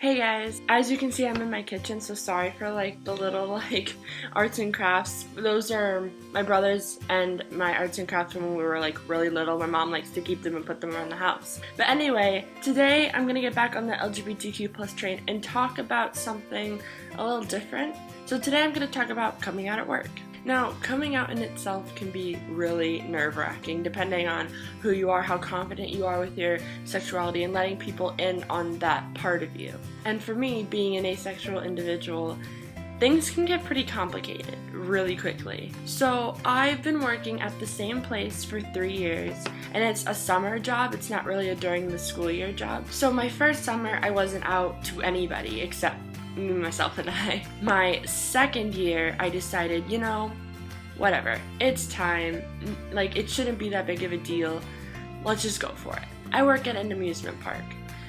Hey guys, as you can see I'm in my kitchen, so sorry for the little arts and crafts. Those are my brother's and my arts and crafts from when we were really little. My mom likes to keep them and put them around the house. But anyway, today I'm gonna get back on the LGBTQ plus train and talk about something a little different. So today I'm gonna talk about coming out at work. Now, coming out in itself can be really nerve-wracking depending on who you are, how confident you are with your sexuality, and letting people in on that part of you. And for me, being an asexual individual, things can get pretty complicated really quickly. So I've been working at the same place for 3 years, and it's a summer job. It's not really a during the school year job. So my first summer, I wasn't out to anybody except myself and I. My second year, I decided, whatever, it's time. It shouldn't be that big of a deal. Let's just go for it. I work at an amusement park,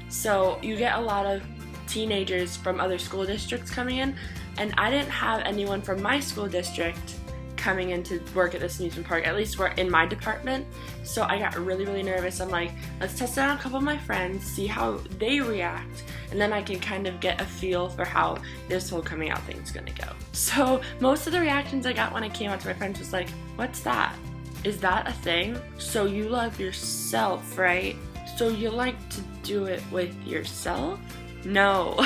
so you get a lot of teenagers from other school districts coming in, and I didn't have anyone from my school district coming in to work at this amusement park, at least we're in my department. So I got really nervous. I'm like, let's test it on a couple of my friends, see how they react, and then I can kind of get a feel for how this whole coming out thing's gonna go. So most of the reactions I got when I came out to my friends was like, what's that? Is that a thing? So you love yourself, right? So you like to do it with yourself? No.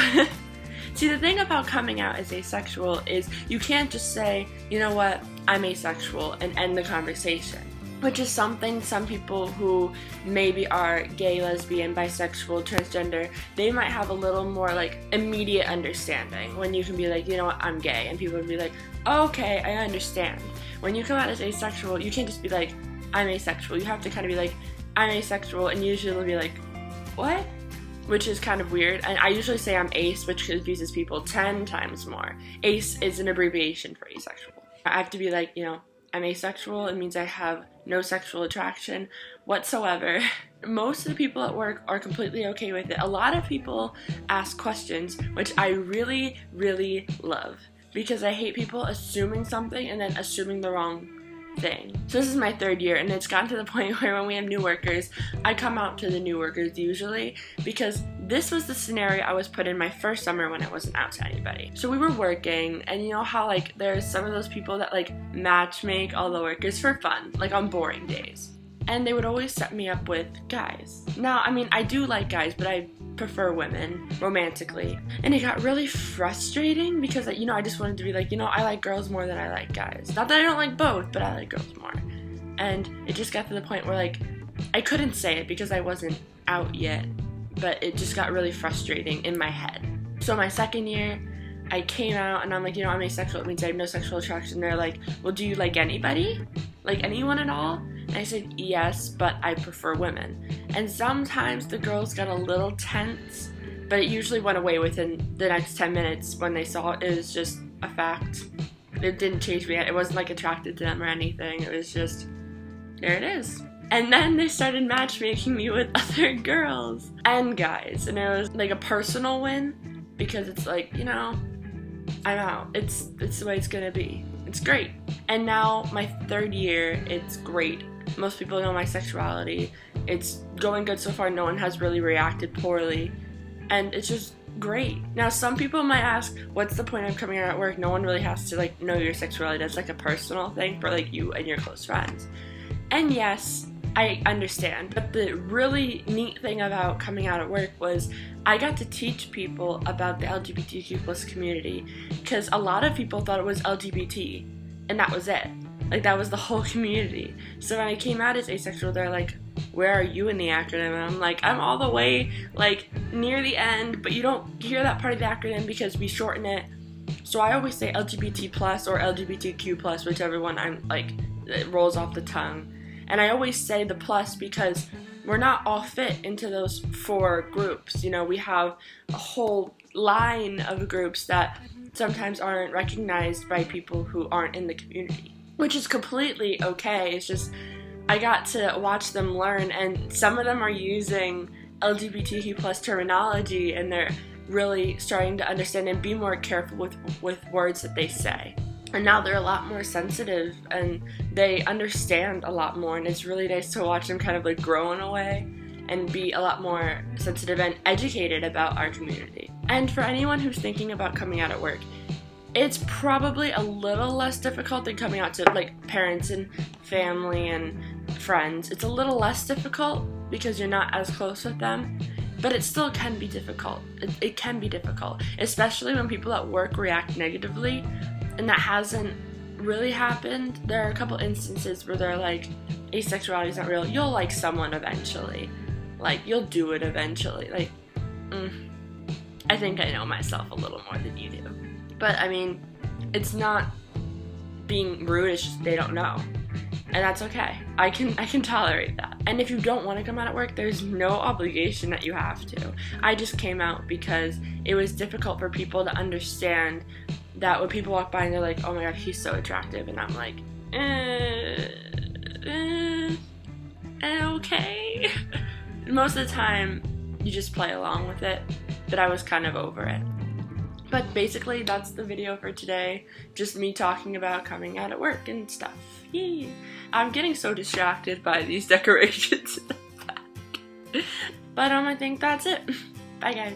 See, the thing about coming out as asexual is you can't just say, you know what, I'm asexual, and end the conversation. Which is something some people who maybe are gay, lesbian, bisexual, transgender, they might have a little more immediate understanding when you can be like, you know what, I'm gay, and people would be like, oh, okay, I understand. When you come out as asexual, you can't just be like, I'm asexual. You have to kind of be like, I'm asexual, and usually they'll be like, what? Which is kind of weird, and I usually say I'm ace, which confuses people 10 times more. Ace is an abbreviation for asexual. I have to be like, I'm asexual. It means I have no sexual attraction whatsoever. Most of the people at work are completely okay with it. A lot of people ask questions, which I really love, because I hate people assuming something and then assuming the wrong thing. So this is my 3rd year, and it's gotten to the point where when we have new workers, I come out to the new workers usually, because this was the scenario I was put in my first summer when I wasn't out to anybody. So we were working, and you know how there's some of those people that match make all the workers for fun, on boring days. And they would always set me up with guys. Now, I mean, I do like guys, but I prefer women romantically. And it got really frustrating because, I just wanted to be I like girls more than I like guys. Not that I don't like both, but I like girls more. And it just got to the point where, I couldn't say it because I wasn't out yet, but it just got really frustrating in my head. So my second year, I came out and I'm like, I'm asexual. It means I have no sexual attraction. They're like, well, do you like anybody? Like anyone at all? And I said, yes, but I prefer women. And sometimes the girls got a little tense, but it usually went away within the next 10 minutes when they saw it. It was just a fact. It didn't change me. It wasn't attracted to them or anything. It was just, there it is. And then they started matchmaking me with other girls and guys. And it was a personal win because it's I'm out. It's the way it's gonna be. It's great. And now my 3rd year, it's great. Most people know my sexuality. It's going good so far. No one has really reacted poorly. And it's just great. Now, some people might ask, what's the point of coming out at work? No one really has to know your sexuality. That's a personal thing for you and your close friends. And yes, I understand. But the really neat thing about coming out at work was I got to teach people about the LGBTQ plus community, because a lot of people thought it was LGBT, and that was it. That was the whole community. So when I came out as asexual, they're like, where are you in the acronym? And I'm like, I'm all the way, near the end, but you don't hear that part of the acronym because we shorten it. So I always say LGBT plus or LGBTQ plus, whichever one it rolls off the tongue. And I always say the plus because we're not all fit into those 4 groups. We have a whole line of groups that sometimes aren't recognized by people who aren't in the community, which is completely okay. It's just I got to watch them learn, and some of them are using LGBTQ plus terminology, and they're really starting to understand and be more careful with words that they say. And now they're a lot more sensitive and they understand a lot more, and it's really nice to watch them kind of grow in a way and be a lot more sensitive and educated about our community. And for anyone who's thinking about coming out at work, it's probably a little less difficult than coming out to like parents and family and friends. It's a little less difficult because you're not as close with them, but it still can be difficult. It can be difficult, especially when people at work react negatively, and that hasn't really happened. There are a couple instances where they're like, asexuality is not real, you'll like someone eventually, like you'll do it eventually. Like, I think I know myself a little more than you do. But I mean, it's not being rude, it's just they don't know. And that's okay. I can tolerate that. And if you don't want to come out at work, there's no obligation that you have to. I just came out because it was difficult for people to understand that when people walk by and they're like, oh my god, he's so attractive, and I'm like, okay. Most of the time, you just play along with it, but I was kind of over it. But basically, that's the video for today. Just me talking about coming out at work and stuff. Yay. I'm getting so distracted by these decorations in the back. But I think that's it. Bye, guys.